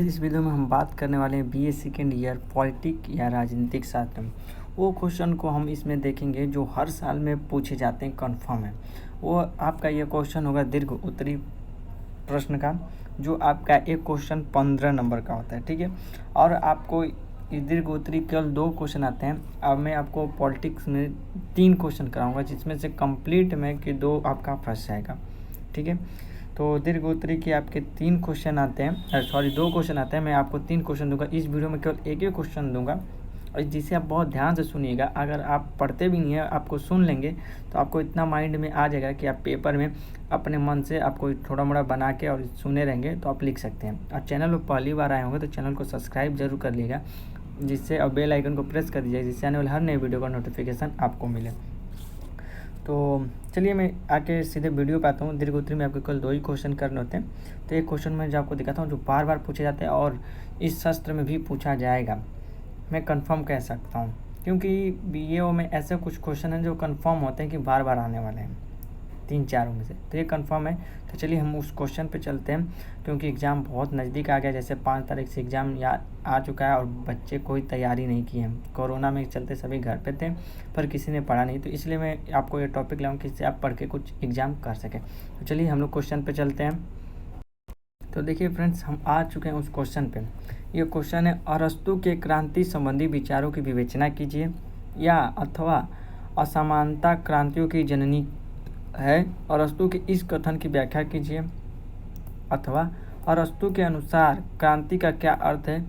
आज इस वीडियो में हम बात करने वाले हैं बीए सेकेंड ईयर पॉलिटिक या राजनीतिक शास्त्र में। वो क्वेश्चन को हम इसमें देखेंगे जो हर साल में पूछे जाते हैं, कंफर्म है। वो आपका ये क्वेश्चन होगा दीर्घ उत्तरी प्रश्न का, जो आपका एक क्वेश्चन 15 नंबर का होता है, ठीक है। और आपको इस दीर्घ उत्तरी केवल 2 क्वेश्चन आते हैं। अब मैं आपको पॉलिटिक्स में 3 क्वेश्चन कराऊंगा, जिसमें से कंप्लीट में कि 2 आपका फंस जाएगा, ठीक है। तो दीर्घ उत्तरी के आपके 3 क्वेश्चन आते हैं, 2 क्वेश्चन आते हैं। मैं आपको 3 क्वेश्चन दूंगा। इस वीडियो में केवल एक ही क्वेश्चन दूंगा, और जिसे आप बहुत ध्यान से सुनिएगा। अगर आप पढ़ते भी नहीं है, आपको सुन लेंगे तो आपको इतना माइंड में आ जाएगा कि आप पेपर में अपने मन से आपको थोड़ा मोड़ा बना के और सुने रहेंगे तो आप लिख सकते हैं। और चैनल पर पहली बार आए होंगे तो चैनल को सब्सक्राइब जरूर कर लीजिएगा, जिससे और बेल आइकन को प्रेस कर दीजिए, जिससे आने वाले हर नए वीडियो का नोटिफिकेशन आपको मिले। तो चलिए मैं आके सीधे वीडियो पे आता हूँ। दीर्घ उत्तरी में आपके कल 2 ही क्वेश्चन करने होते हैं। तो एक क्वेश्चन मैं जो आपको दिखाता हूँ जो बार बार पूछे जाते हैं और इस शस्त्र में भी पूछा जाएगा, मैं कंफर्म कह सकता हूँ, क्योंकि बीएओ में ऐसे कुछ क्वेश्चन हैं जो कंफर्म होते हैं कि बार बार आने वाले हैं, 3-4 में से। तो ये कंफर्म है। तो चलिए हम उस क्वेश्चन पे चलते हैं, क्योंकि एग्ज़ाम बहुत नज़दीक आ गया। जैसे 5 तारीख से एग्ज़ाम आ चुका है और बच्चे कोई तैयारी नहीं की है। कोरोना में चलते सभी घर पे थे, पर किसी ने पढ़ा नहीं। तो इसलिए मैं आपको ये टॉपिक लाऊँ कि इससे आप पढ़ के कुछ एग्ज़ाम कर सकें। तो चलिए हम लोग क्वेश्चन पे चलते हैं। तो देखिए फ्रेंड्स, हम आ चुके हैं उस क्वेश्चन पे। ये क्वेश्चन है, अरस्तु के क्रांति संबंधी विचारों की विवेचना कीजिए, या अथवा असमानता क्रांतियों की जननी है। अरस्तु के इस कथन की व्याख्या कीजिए, अथवा अरस्तु के अनुसार क्रांति का क्या अर्थ है,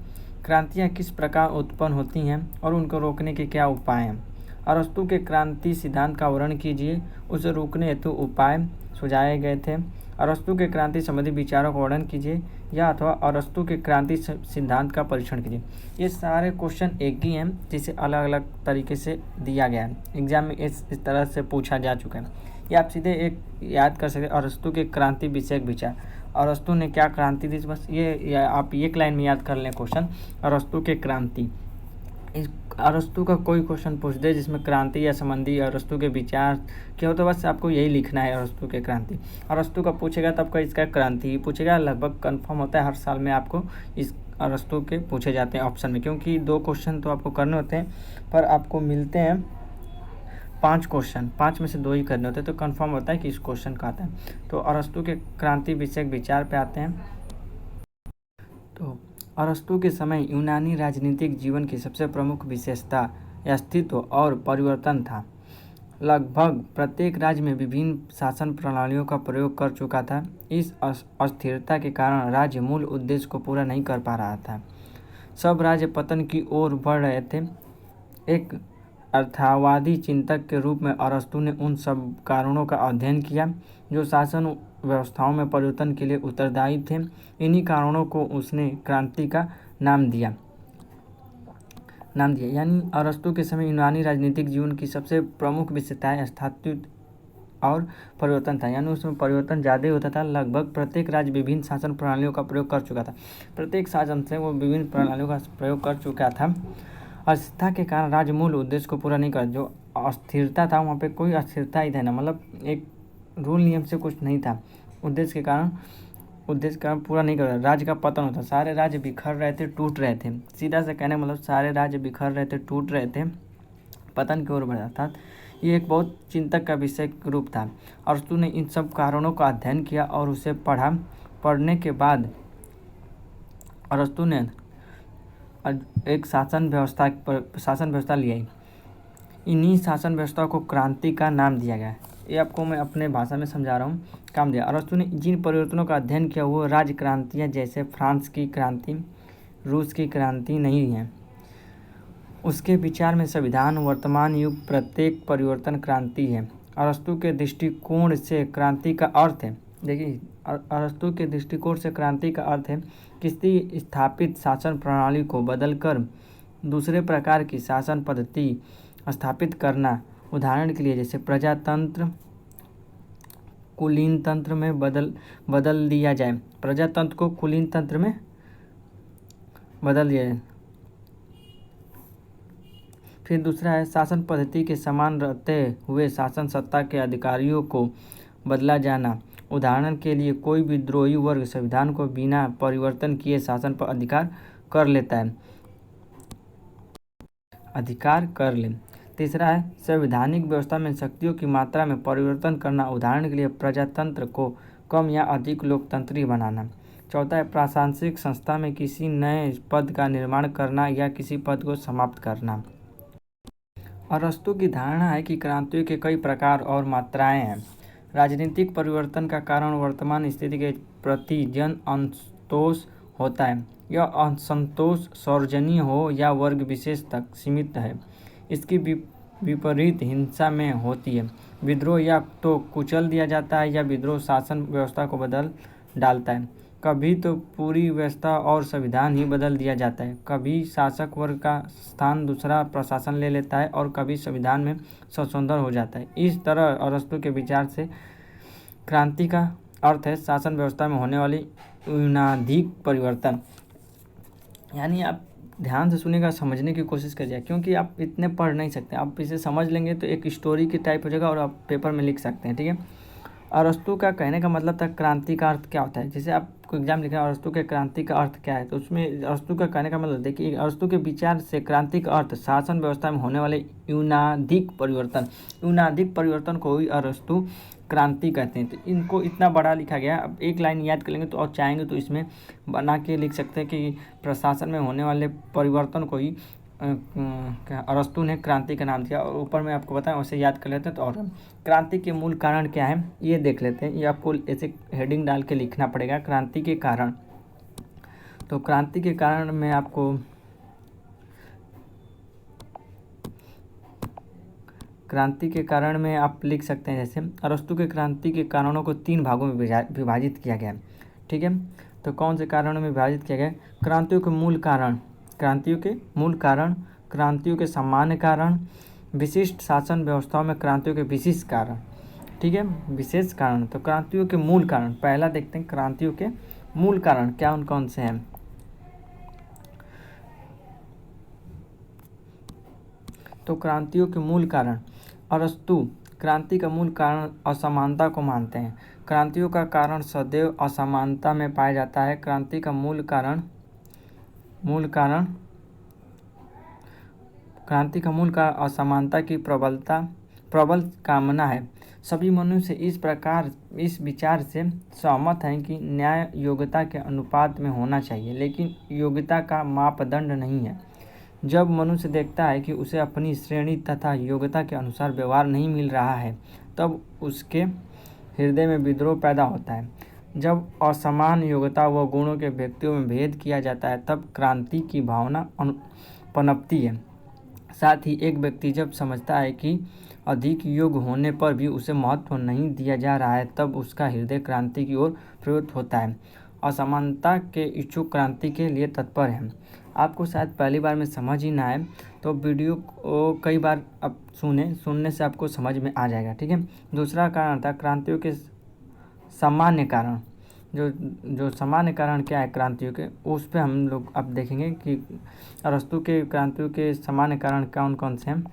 क्रांतियाँ किस प्रकार उत्पन्न होती हैं और उनको रोकने के क्या उपाय हैं। अरस्तु के क्रांति सिद्धांत का वर्णन कीजिए, उसे रोकने हेतु उपाय सुझाए गए थे। अरस्तु के क्रांति संबंधी विचारों का वर्णन कीजिए, या अथवा अरस्तु के क्रांति सिद्धांत का परीक्षण कीजिए। ये सारे क्वेश्चन एक ही हैं, जिसे अलग अलग तरीके से दिया गया है। एग्जाम में इस तरह से पूछा जा चुका है। ये आप सीधे एक याद कर सकते हैं, अरस्तु के क्रांति विषयक विचार। अरस्तु ने क्या क्रांति दी, बस ये आप एक लाइन में याद कर लें क्वेश्चन, अरस्तु के क्रांति। इस अरस्तु का कोई क्वेश्चन पूछ दे जिसमें क्रांति या संबंधी अरस्तु के विचार क्या हो, तो बस आपको यही लिखना है, अरस्तु के क्रांति। अरस्तु का पूछेगा तब का इसका क्रांति ही पूछेगा। लगभग कंफर्म होता है, हर साल में आपको इस अरस्तु के पूछे जाते हैं ऑप्शन में, क्योंकि 2 क्वेश्चन तो आपको करने होते हैं, पर आपको मिलते हैं 5 क्वेश्चन, 5 में से 2 ही करने होते हैं। तो कंफर्म होता है कि इस क्वेश्चन का आता है। तो अरस्तु के क्रांति विषयक विचार पे आते हैं। तो अरस्तु के समय यूनानी राजनीतिक जीवन की सबसे प्रमुख विशेषता अस्तित्व और परिवर्तन था। लगभग प्रत्येक राज्य में विभिन्न शासन प्रणालियों का प्रयोग कर चुका था। इस अस्थिरता के कारण राज्य मूल उद्देश्य को पूरा नहीं कर पा रहा था। सब राज्य पतन की ओर बढ़ रहे थे। एक अर्थवादी चिंतक के रूप में अरस्तु ने उन सब कारणों का अध्ययन किया जो शासन व्यवस्थाओं में परिवर्तन के लिए उत्तरदायी थे। इन्हीं कारणों को उसने क्रांति का नाम दिया। यानी अरस्तु के समय यूनानी राजनीतिक जीवन की सबसे प्रमुख विशेषताएं अस्तित्व और परिवर्तन था। यानी उसमें परिवर्तन ज़्यादा होता था। लगभग प्रत्येक राज्य विभिन्न शासन प्रणालियों का प्रयोग कर चुका था। प्रत्येक शासन से वो विभिन्न प्रणालियों का प्रयोग कर चुका था। अस्थिरता के कारण राज्य मूल उद्देश्य को पूरा नहीं कर, जो अस्थिरता था वहाँ पे कोई अस्थिरता ही था ना, मतलब एक रूल नियम से कुछ नहीं था। उद्देश्य के कारण पूरा नहीं कर रहा, राज्य का पतन होता। सारे राज्य बिखर रहे थे, टूट रहे थे। सीधा से कहने मतलब सारे राज्य बिखर रहे थे, टूट रहे थे, पतन की ओर बढ़ रहा था। ये एक बहुत चिंतक का विषय रूप था। अरस्तु ने इन सब कारणों का अध्ययन किया और उसे पढ़ा। पढ़ने के बाद अरस्तु ने एक शासन व्यवस्था ली। इन्हीं शासन व्यवस्था को क्रांति का नाम दिया गया। ये आपको मैं अपने भाषा में समझा रहा हूँ, काम दिया। अरस्तु ने जिन परिवर्तनों का अध्ययन किया वो राज्य क्रांतियाँ, जैसे फ्रांस की क्रांति, रूस की क्रांति नहीं है। उसके विचार में संविधान वर्तमान युग प्रत्येक परिवर्तन क्रांति है। अरस्तु के दृष्टिकोण से क्रांति का अर्थ है, देखिए अरस्तु के दृष्टिकोण से क्रांति का अर्थ है किसी स्थापित शासन प्रणाली को बदलकर दूसरे प्रकार की शासन पद्धति स्थापित करना। उदाहरण के लिए जैसे प्रजातंत्र कुलीन तंत्र में बदल दिया जाए, प्रजातंत्र को कुलीन तंत्र में बदल दिया जाए। फिर दूसरा है शासन पद्धति के समान रहते हुए शासन सत्ता के अधिकारियों को बदला जाना। उदाहरण के लिए कोई विद्रोही वर्ग संविधान को बिना परिवर्तन किए शासन पर अधिकार कर लेता है, अधिकार कर ले। तीसरा है संवैधानिक व्यवस्था में शक्तियों की मात्रा में परिवर्तन करना, उदाहरण के लिए प्रजातंत्र को कम या अधिक लोकतंत्री बनाना। चौथा है प्रशासनिक संस्था में किसी नए पद का निर्माण करना या किसी पद को समाप्त करना। अरस्तू की धारणा है कि क्रांतियों के कई प्रकार और मात्राएं हैं। राजनीतिक परिवर्तन का कारण वर्तमान स्थिति के प्रति जन असंतोष होता है। यह असंतोष सार्वजनीय हो या वर्ग विशेष तक सीमित है। इसकी विपरीत हिंसा में होती है। विद्रोह या तो कुचल दिया जाता है या विद्रोह शासन व्यवस्था को बदल डालता है। कभी तो पूरी व्यवस्था और संविधान ही बदल दिया जाता है। कभी शासक वर्ग का स्थान दूसरा प्रशासन ले लेता है और कभी संविधान में संशोधन हो जाता है। इस तरह अरस्तू के विचार से क्रांति का अर्थ है शासन व्यवस्था में होने वाली न्यूनाधिक परिवर्तन। यानी आप ध्यान से सुनेगा, समझने की कोशिश करिए, क्योंकि आप इतने पढ़ नहीं सकते। आप इसे समझ लेंगे तो एक स्टोरी की टाइप हो जाएगा और आप पेपर में लिख सकते हैं। ठीक है। अरस्तू का कहने का मतलब था क्रांति का अर्थ क्या होता है। जैसे आपको एग्जाम लिखा है अरस्तू के क्रांति का अर्थ क्या है, तो उसमें अरस्तू का कहने का मतलब देखिए, अरस्तू के विचार से क्रांति का अर्थ शासन व्यवस्था में होने वाले न्यूनाधिक परिवर्तन। न्यूनाधिक परिवर्तन को ही अरस्तू क्रांति कहते हैं। तो इनको इतना बड़ा लिखा गया। अब एक लाइन याद कर लेंगे तो और चाहेंगे तो इसमें बना के लिख सकते हैं कि प्रशासन में होने वाले परिवर्तन को ही अरस्तू ने क्रांति का नाम दिया। और ऊपर में आपको बताएं, वैसे याद कर लेते हैं। तो और क्रांति के मूल कारण क्या है ये देख लेते हैं। ये आपको ऐसे हेडिंग डाल के लिखना पड़ेगा, क्रांति के कारण। तो क्रांति के कारण में आपको क्रांति के कारण में आप लिख सकते हैं, जैसे अरस्तू के क्रांति के कारणों को 3 भागों में विभाजित किया गया है। ठीक है। तो कौन से कारणों में विभाजित किया गया? क्रांतियों के मूल कारण, क्रांतियों के मूल कारण, क्रांतियों के सामान्य कारण, विशिष्ट शासन व्यवस्थाओं में क्रांतियों के विशेष कारण। ठीक है, विशेष कारण। तो क्रांतियों के मूल कारण पहला देखते हैं, क्रांतियों के मूल कारण क्या उन कौन से हैं। तो क्रांतियों के मूल कारण, अरस्तू क्रांति का मूल कारण असमानता को मानते हैं। क्रांतियों का कारण सदैव असमानता में पाया जाता है। क्रांति का मूल कारण क्रांति का मूल कारण असमानता की प्रबल कामना है। सभी मनुष्य इस विचार से सहमत हैं कि न्याय योग्यता के अनुपात में होना चाहिए, लेकिन योग्यता का मापदंड नहीं है। जब मनुष्य देखता है कि उसे अपनी श्रेणी तथा योग्यता के अनुसार व्यवहार नहीं मिल रहा है, तब उसके हृदय में विद्रोह पैदा होता है। जब असमान योग्यता व गुणों के व्यक्तियों में भेद किया जाता है, तब क्रांति की भावना पनपती है। साथ ही एक व्यक्ति जब समझता है कि अधिक योग्य होने पर भी उसे महत्व नहीं दिया जा रहा है, तब उसका हृदय क्रांति की ओर प्रवृत्त होता है। असमानता के इच्छुक क्रांति के लिए तत्पर हैं। आपको शायद पहली बार में समझ ही ना आए, तो वीडियो को कई बार अब सुनने से आपको समझ में आ जाएगा। ठीक है। दूसरा कारण था क्रांतियों के सामान्य कारण। जो सामान्य कारण क्या है क्रांतियों के, उस पर हम लोग अब देखेंगे कि अरस्तू के क्रांतियों के सामान्य कारण कौन कौन से हैं।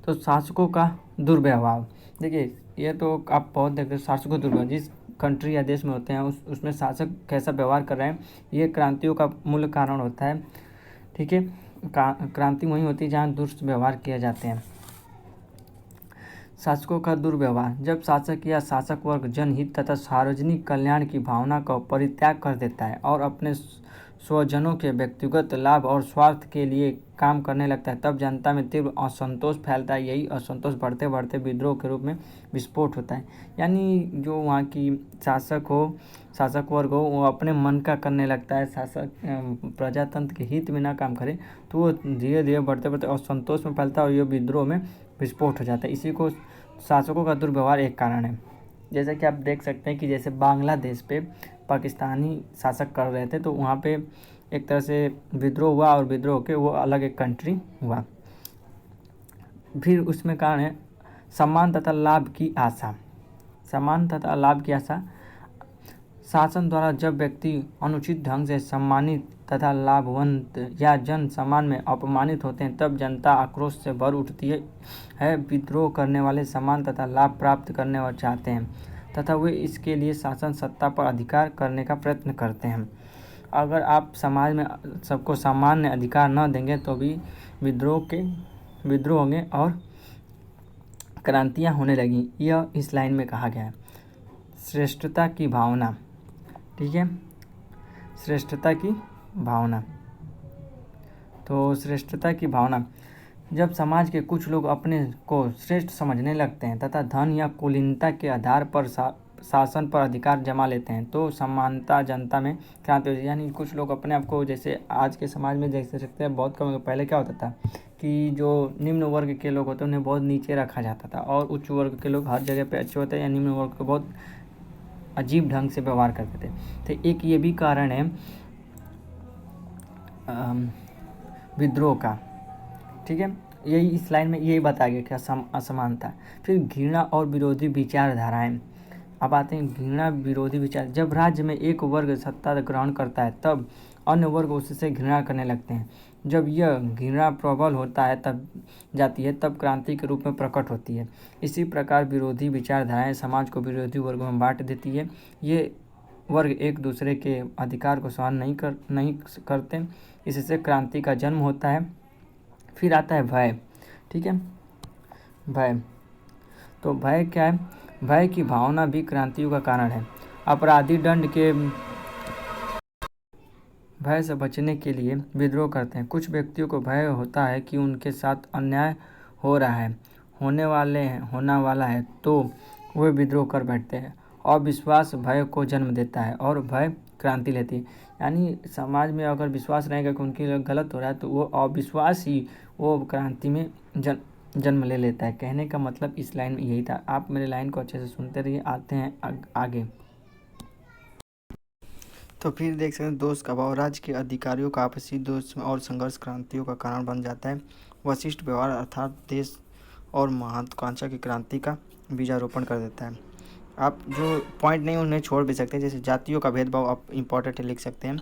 तो शासकों का दुर्व्यवहार, देखिए ये तो आप बहुत देखते हैं, शासकों दुर्व्यवहार जिस कंट्री या देश में होते हैं उसमें शासक कैसा व्यवहार कर रहे हैं, ये क्रांतियों का मूल कारण होता है। ठीक है। क्रांति वहीं होती है जहाँ दुष्ट व्यवहार किए जाते हैं। शासकों का दुर्व्यवहार, जब शासक या शासक वर्ग जनहित तथा सार्वजनिक कल्याण की भावना का परित्याग कर देता है और अपने स्वजनों के व्यक्तिगत लाभ और स्वार्थ के लिए काम करने लगता है, तब जनता में तीव्र असंतोष फैलता है। यही असंतोष बढ़ते बढ़ते विद्रोह के रूप में विस्फोट होता है। यानी जो वहाँ की शासक वर्ग हो, वो अपने मन का करने लगता है। शासक प्रजातंत्र के हित में ना काम करे तो वो धीरे धीरे बढ़ते बढ़ते असंतोष में फैलता है और ये विद्रोह में विस्फोट हो जाता है। इसी को शासकों का दुर्व्यवहार एक कारण है। जैसा कि आप देख सकते हैं कि जैसे बांग्लादेश पे पाकिस्तानी शासक कर रहे थे, तो वहाँ पे एक तरह से विद्रोह हुआ और विद्रोह के वो अलग एक कंट्री हुआ। फिर उसमें कारण है सम्मान तथा लाभ की आशा। सम्मान तथा लाभ की आशा, शासन द्वारा जब व्यक्ति अनुचित ढंग से सम्मानित तथा लाभवंत या जन सम्मान में अपमानित होते हैं, तब जनता आक्रोश से भर उठती है। विद्रोह करने वाले सम्मान तथा लाभ प्राप्त करने और चाहते हैं। तथा वे इसके लिए शासन सत्ता पर अधिकार करने का प्रयत्न करते हैं। अगर आप समाज में सबको सामान्य अधिकार न देंगे तो भी विद्रोह होंगे और क्रांतियाँ होने लगी। यह इस लाइन में कहा गया है। श्रेष्ठता की भावना, ठीक है, श्रेष्ठता की भावना। तो श्रेष्ठता की भावना, जब समाज के कुछ लोग अपने को श्रेष्ठ समझने लगते हैं तथा धन या कुलीनता के आधार पर शासन पर अधिकार जमा लेते हैं तो समानता जनता में क्रांति होती है। यानी कुछ लोग अपने आप को, जैसे आज के समाज में देख सकते हैं बहुत कम, पहले क्या होता था कि जो निम्न वर्ग के लोग होते हैं उन्हें बहुत नीचे रखा जाता था और उच्च वर्ग के लोग हर जगह पे अच्छे होते हैं, या निम्न वर्ग को बहुत अजीब ढंग से व्यवहार करते थे। तो एक ये भी कारण है विद्रोह का, ठीक है। यही इस लाइन में यही बताया गया कि असमानता। फिर घृणा और विरोधी विचारधाराएं। अब आते हैं घृणा विरोधी विचार। जब राज्य में एक वर्ग सत्ता ग्रहण करता है तब अन्य वर्ग उससे घृणा करने लगते हैं। जब यह घृणा प्रबल होता है तब क्रांति के रूप में प्रकट होती है। इसी प्रकार विरोधी विचारधाराएं समाज को विरोधी वर्गों में बांट देती है। ये वर्ग एक दूसरे के अधिकार को सहन नहीं करते, इससे क्रांति का जन्म होता है। फिर आता है भय, ठीक है। भय, तो भय क्या है? भय की भावना भी क्रांतियों का कारण है। अपराधी दंड के भय से बचने के लिए विद्रोह करते हैं। कुछ व्यक्तियों को भय होता है कि उनके साथ अन्याय हो रहा है, होने वाला है, तो वे विद्रोह कर बैठते हैं। अविश्वास भय को जन्म देता है और भय क्रांति लेती है। यानी समाज में अगर विश्वास रहेगा कि उनके लिए गलत हो रहा है तो वो अविश्वास ही वो क्रांति में जन्म ले लेता है। कहने का मतलब इस लाइन में यही था। आप मेरे लाइन को अच्छे से सुनते रहिए। आते हैं आगे। तो फिर देख सकते हैं दोष का भाव। राज्य के अधिकारियों का आपसी दोष और संघर्ष क्रांतियों का कारण बन जाता है। वशिष्ठ व्यवहार अर्थात देश और महत्वाकांक्षा की क्रांति का बीजारोपण कर देता है। आप जो पॉइंट नहीं उन्हें छोड़ भी सकते हैं, जैसे जातियों का भेदभाव आप इम्पोर्टेंट लिख सकते हैं।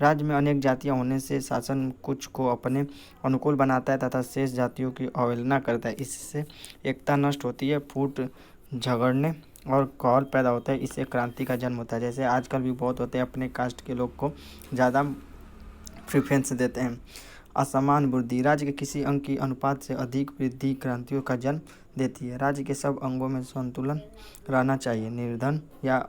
राज्य में अनेक जातियां होने से शासन कुछ को अपने अनुकूल बनाता है तथा शेष जातियों की अवहेलना करता है। इससे एकता नष्ट होती है, फूट झगड़ने और कौल पैदा होता है। इससे क्रांति का जन्म होता है। जैसे आजकल भी बहुत होते हैं, अपने कास्ट के लोग को ज़्यादा प्रेफरेंस देते हैं। असमान वृद्धि, राज्य के किसी अंग की अनुपात से अधिक वृद्धि क्रांतियों का जन्म देती है। राज्य के सब अंगों में संतुलन रहना चाहिए। निर्धन या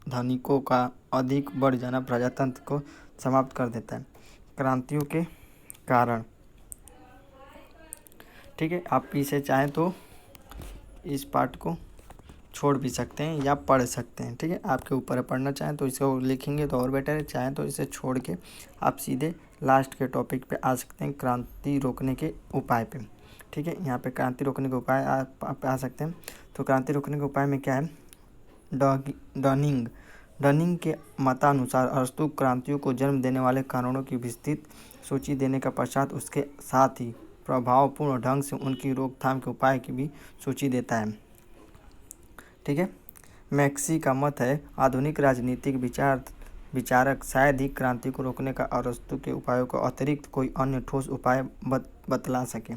धनिकों का अधिक बढ़ जाना प्रजातंत्र को समाप्त कर देता है। क्रांतियों के कारण, ठीक है। आप इसे चाहें तो इस पार्ट को छोड़ भी सकते हैं या पढ़ सकते हैं, ठीक है। आपके ऊपर है, पढ़ना चाहें तो इसको लिखेंगे तो और बेटर है, चाहें तो इसे छोड़ के आप सीधे लास्ट के टॉपिक पे आ सकते हैं, क्रांति रोकने के उपाय पे, ठीक है। यहाँ पे क्रांति रोकने के उपाय आप आ सकते हैं। तो क्रांति रोकने के उपाय में क्या है? डनिंग के मतानुसार अरस्तु क्रांतियों को जन्म देने वाले कारणों की विस्तृत सूची देने का पश्चात उसके साथ ही प्रभावपूर्ण ढंग से उनकी रोकथाम के उपाय की भी सूची देता है, ठीक है। मैक्सी का मत है आधुनिक राजनीतिक विचारक शायद ही क्रांति को रोकने का अरस्तु के उपायों को अतिरिक्त कोई अन्य ठोस उपाय बतला सके।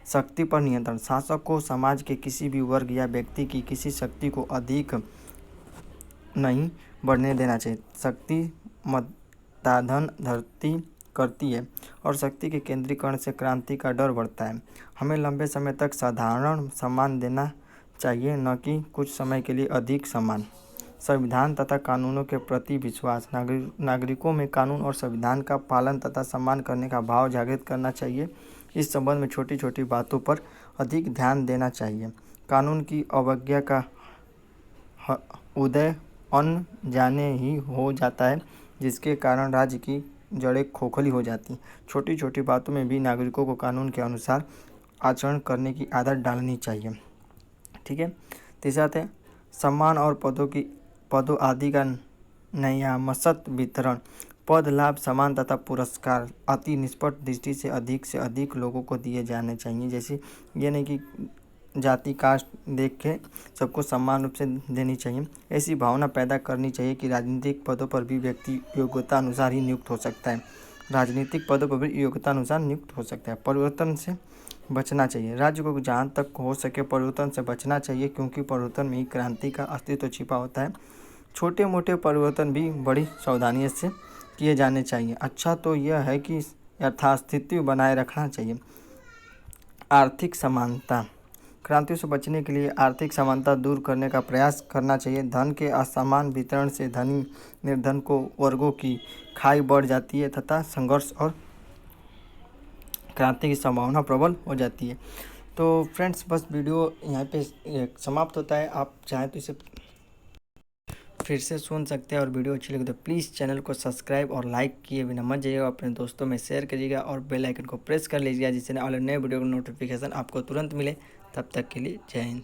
शक्ति पर नियंत्रण, शासक को समाज के किसी भी वर्ग या व्यक्ति की किसी शक्ति को अधिक नहीं बढ़ने देना चाहिए। शक्ति मताधन धरती करती है और शक्ति के केंद्रीकरण से क्रांति का डर बढ़ता है। हमें लंबे समय तक साधारण सम्मान देना चाहिए, न कि कुछ समय के लिए अधिक सम्मान। संविधान तथा कानूनों के प्रति विश्वास, नागरिकों में कानून और संविधान का पालन तथा सम्मान करने का भाव जागृत करना चाहिए। इस संबंध में छोटी छोटी बातों पर अधिक ध्यान देना चाहिए। कानून की अवज्ञा का उदय अनजाने ही हो जाता है, जिसके कारण राज्य की जड़ें खोखली हो जाती हैं। छोटी छोटी बातों में भी नागरिकों को कानून के अनुसार आचरण करने की आदत डालनी चाहिए, ठीक है। तीसरा है सम्मान और पदों आदि का न्यामसत वितरण। पद, लाभ, सम्मान तथा पुरस्कार अति निष्पक्ष दृष्टि से अधिक लोगों को दिए जाने चाहिए। जैसे ये नहीं कि जाति कास्ट देख के सबको समान रूप से देनी चाहिए। ऐसी भावना पैदा करनी चाहिए कि राजनीतिक पदों पर भी व्यक्ति योग्यता अनुसार ही नियुक्त हो सकता है। परिवर्तन से बचना चाहिए। राज्य को जहाँ तक हो सके परिवर्तन से बचना चाहिए, क्योंकि परिवर्तन में ही क्रांति का अस्तित्व छिपा होता है। छोटे मोटे परिवर्तन भी बड़ी सावधानी से किए जाने चाहिए। अच्छा तो यह है कि यथास्थिति बनाए रखना चाहिए। आर्थिक समानता, क्रांतियों से बचने के लिए आर्थिक समानता दूर करने का प्रयास करना चाहिए। धन के असमान वितरण से धनी निर्धन को वर्गों की खाई बढ़ जाती है तथा संघर्ष और क्रांति की संभावना प्रबल हो जाती है। तो फ्रेंड्स, बस वीडियो यहाँ पे समाप्त होता है। आप चाहें तो इसे फिर से सुन सकते हैं, और वीडियो अच्छी लगे तो प्लीज़ चैनल को सब्सक्राइब और लाइक किए बिना मत जाइएगा, अपने दोस्तों में शेयर करिएगा और बेल आइकन को प्रेस कर लीजिएगा, जिससे ऑल नए वीडियो का नोटिफिकेशन आपको तुरंत मिले। तब तक के लिए जय हिंद।